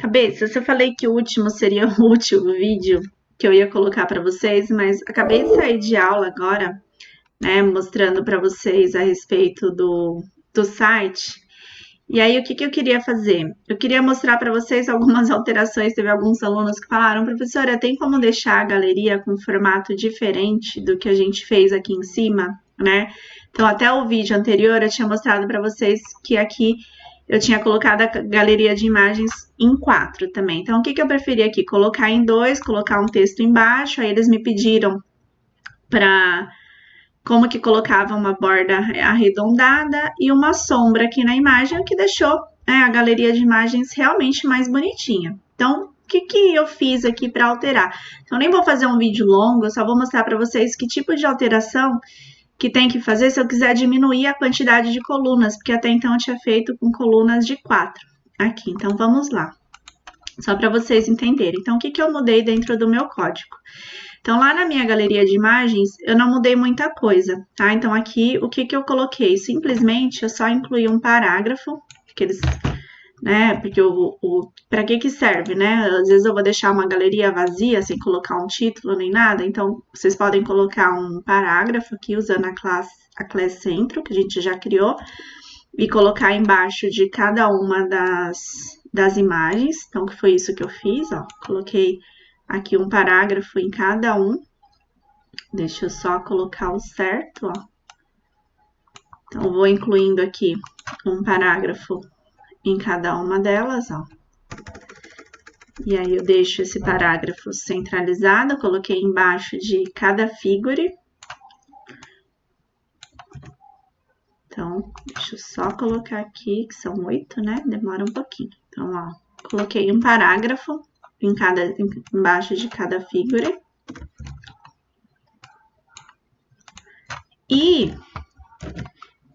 Cabeças, eu falei que o último seria o último vídeo que eu ia colocar para vocês, mas acabei de sair de aula agora, né, mostrando para vocês a respeito do site. E aí, o que que eu queria fazer? Eu queria mostrar para vocês algumas alterações. Teve alguns alunos que falaram, professora, tem como deixar a galeria com formato diferente do que a gente fez aqui em cima, né? Então, até o vídeo anterior eu tinha mostrado para vocês que aqui eu tinha colocado a galeria de imagens em 4 também. Então, o que que eu preferi aqui? Colocar em 2, colocar um texto embaixo. Aí eles me pediram para como que colocava uma borda arredondada e uma sombra aqui na imagem, o que deixou, né, a galeria de imagens realmente mais bonitinha. Então, o que que eu fiz aqui para alterar? Então, nem vou fazer um vídeo longo, eu só vou mostrar para vocês que tipo de alteração que tem que fazer se eu quiser diminuir a quantidade de colunas, porque até então eu tinha feito com colunas de 4 aqui. Então, vamos lá. Só para vocês entenderem. Então, o que que eu mudei dentro do meu código? Então, lá na minha galeria de imagens, eu não mudei muita coisa, tá? Então, aqui, o que que eu coloquei? Simplesmente, eu só incluí um parágrafo, que eles, né? Porque para que que serve, né? Às vezes eu vou deixar uma galeria vazia, sem colocar um título nem nada, então, vocês podem colocar um parágrafo aqui, usando a classe Centro, que a gente já criou, e colocar embaixo de cada uma das imagens. Então, que foi isso que eu fiz, ó. Coloquei aqui um parágrafo em cada um. Deixa eu só colocar o certo, ó. Então, vou incluindo aqui um parágrafo em cada uma delas, ó. E aí, eu deixo esse parágrafo centralizado, coloquei embaixo de cada figure. Então, deixa eu só colocar aqui, que são 8, né? Demora um pouquinho. Então, ó, coloquei um parágrafo embaixo de cada figure. E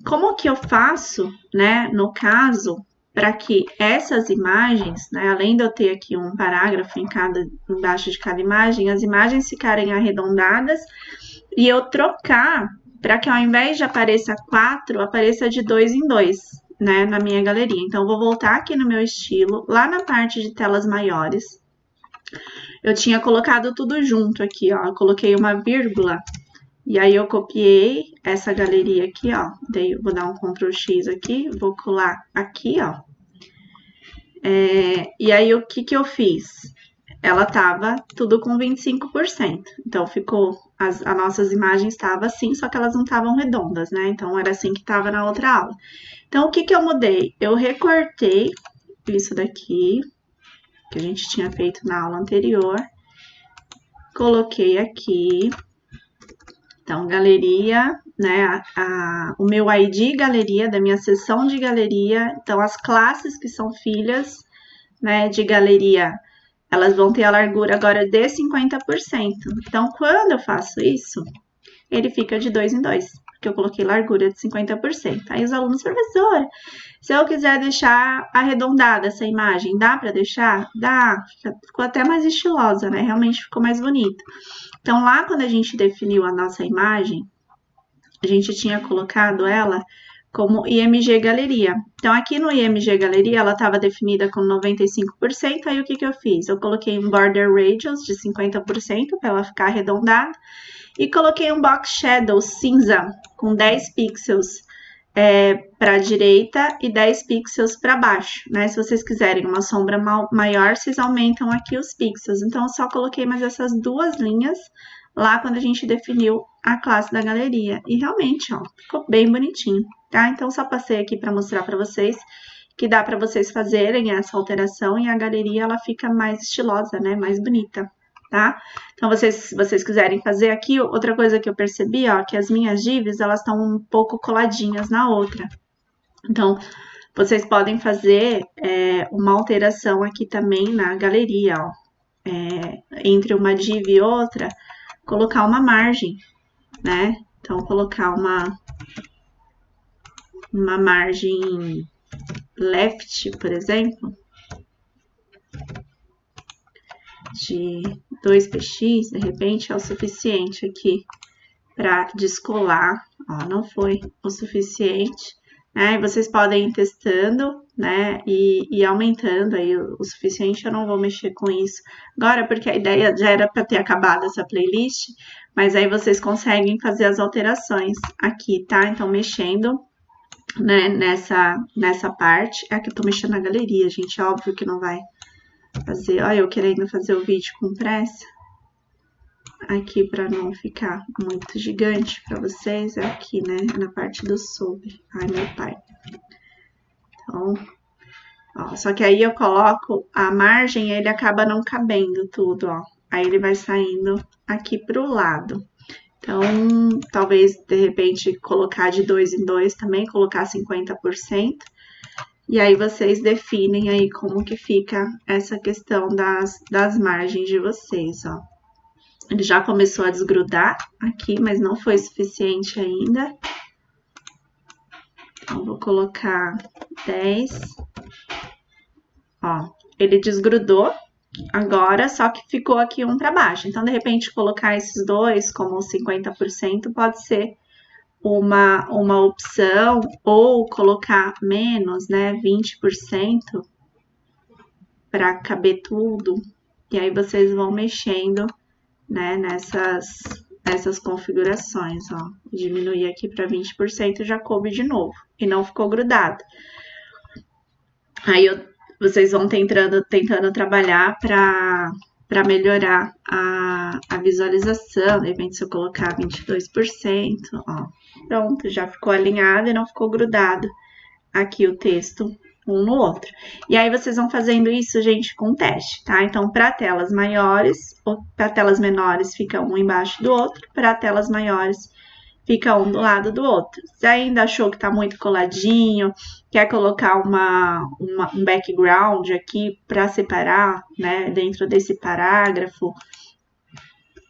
como que eu faço, né, no caso, para que essas imagens, né, além de eu ter aqui um parágrafo embaixo de cada imagem, as imagens ficarem arredondadas e eu trocar para que ao invés de apareça 4, apareça de 2 em 2, né, na minha galeria. Então, eu vou voltar aqui no meu estilo, lá na parte de telas maiores. Eu tinha colocado tudo junto aqui, ó. Eu coloquei uma vírgula. E aí, eu copiei essa galeria aqui, ó. Daí, eu vou dar um Ctrl X aqui. Vou colar aqui, ó. E aí, o que que eu fiz? Ela tava tudo com 25%. Então, ficou... As nossas imagens estavam assim, só que elas não estavam redondas, né? Então, era assim que tava na outra aula. Então, o que que eu mudei? Eu recortei isso daqui, que a gente tinha feito na aula anterior. Coloquei aqui. Então, galeria, né? O meu ID galeria, da minha seção de galeria. Então, as classes que são filhas, né, de galeria, elas vão ter a largura agora de 50%. Então, quando eu faço isso, ele fica de 2 em 2, porque eu coloquei largura de 50%. Aí os alunos, professora, se eu quiser deixar arredondada essa imagem, dá para deixar? Dá, ficou até mais estilosa, né? Realmente ficou mais bonito. Então, lá quando a gente definiu a nossa imagem, a gente tinha colocado ela como IMG Galeria. Então, aqui no IMG Galeria, ela estava definida com 95%, aí o que que eu fiz? Eu coloquei um Border Radius de 50% para ela ficar arredondada, e coloquei um Box Shadow cinza com 10 pixels para a direita e 10 pixels para baixo, né? Se vocês quiserem uma sombra maior, vocês aumentam aqui os pixels. Então, eu só coloquei mais essas duas linhas lá quando a gente definiu a classe da galeria. E realmente, ó, ficou bem bonitinho, tá? Então, só passei aqui para mostrar para vocês que dá para vocês fazerem essa alteração e a galeria, ela fica mais estilosa, né? Mais bonita, tá? Então, se vocês quiserem fazer aqui, outra coisa que eu percebi, ó, que as minhas divs, elas estão um pouco coladinhas na outra. Então, vocês podem fazer uma alteração aqui também na galeria, ó. Entre uma div e outra, colocar uma margem, né? Então, colocar uma margem left, por exemplo, de 2px, de repente, é o suficiente aqui para descolar. Ó, não foi o suficiente, né? E vocês podem ir testando, né? E aumentando aí o suficiente. Eu não vou mexer com isso agora, porque a ideia já era para ter acabado essa playlist, mas aí vocês conseguem fazer as alterações aqui, tá? Então, mexendo, né, nessa parte. É que eu tô mexendo na galeria, gente. Óbvio que não vai fazer. Olha, eu querendo fazer o vídeo com pressa. Aqui, para não ficar muito gigante para vocês, é aqui, né? Na parte do sobre. Ai, meu pai. Então, ó, só que aí eu coloco a margem, ele acaba não cabendo tudo, ó. Aí ele vai saindo aqui pro lado. Então, talvez, de repente, colocar de 2 em 2 também, colocar 50%. E aí, vocês definem aí como que fica essa questão das margens de vocês, ó. Ele já começou a desgrudar aqui, mas não foi suficiente ainda. Então, vou colocar 10. Ó, ele desgrudou agora, só que ficou aqui um para baixo. Então, de repente, colocar esses dois como 50% pode ser uma opção, ou colocar menos, né, 20%, para caber tudo. E aí, vocês vão mexendo, né, nessas configurações, ó. Diminuir aqui para 20%, já coube de novo e não ficou grudado. Aí vocês vão tentando trabalhar para melhorar a visualização. De repente, se eu colocar 22%, ó, pronto, já ficou alinhado e não ficou grudado aqui o texto um no outro. E aí, vocês vão fazendo isso, gente, com teste, tá? Então, para telas maiores, ou para telas menores, fica um embaixo do outro, para telas maiores, fica um do lado do outro. Se ainda achou que tá muito coladinho, quer colocar um background aqui para separar, né, dentro desse parágrafo,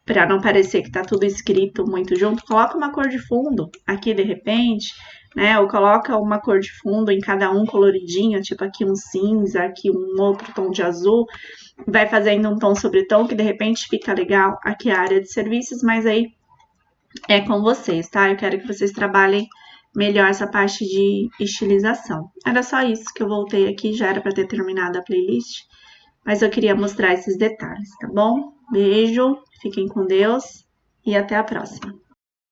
para não parecer que tá tudo escrito muito junto, coloca uma cor de fundo aqui de repente, né? Ou coloca uma cor de fundo em cada um coloridinho, tipo aqui um cinza, aqui um outro tom de azul. Vai fazendo um tom sobre tom que de repente fica legal aqui a área de serviços, mas aí é com vocês, tá? Eu quero que vocês trabalhem melhor essa parte de estilização. Era só isso que eu voltei aqui, já era para ter terminado a playlist, mas eu queria mostrar esses detalhes, tá bom? Beijo, fiquem com Deus e até a próxima.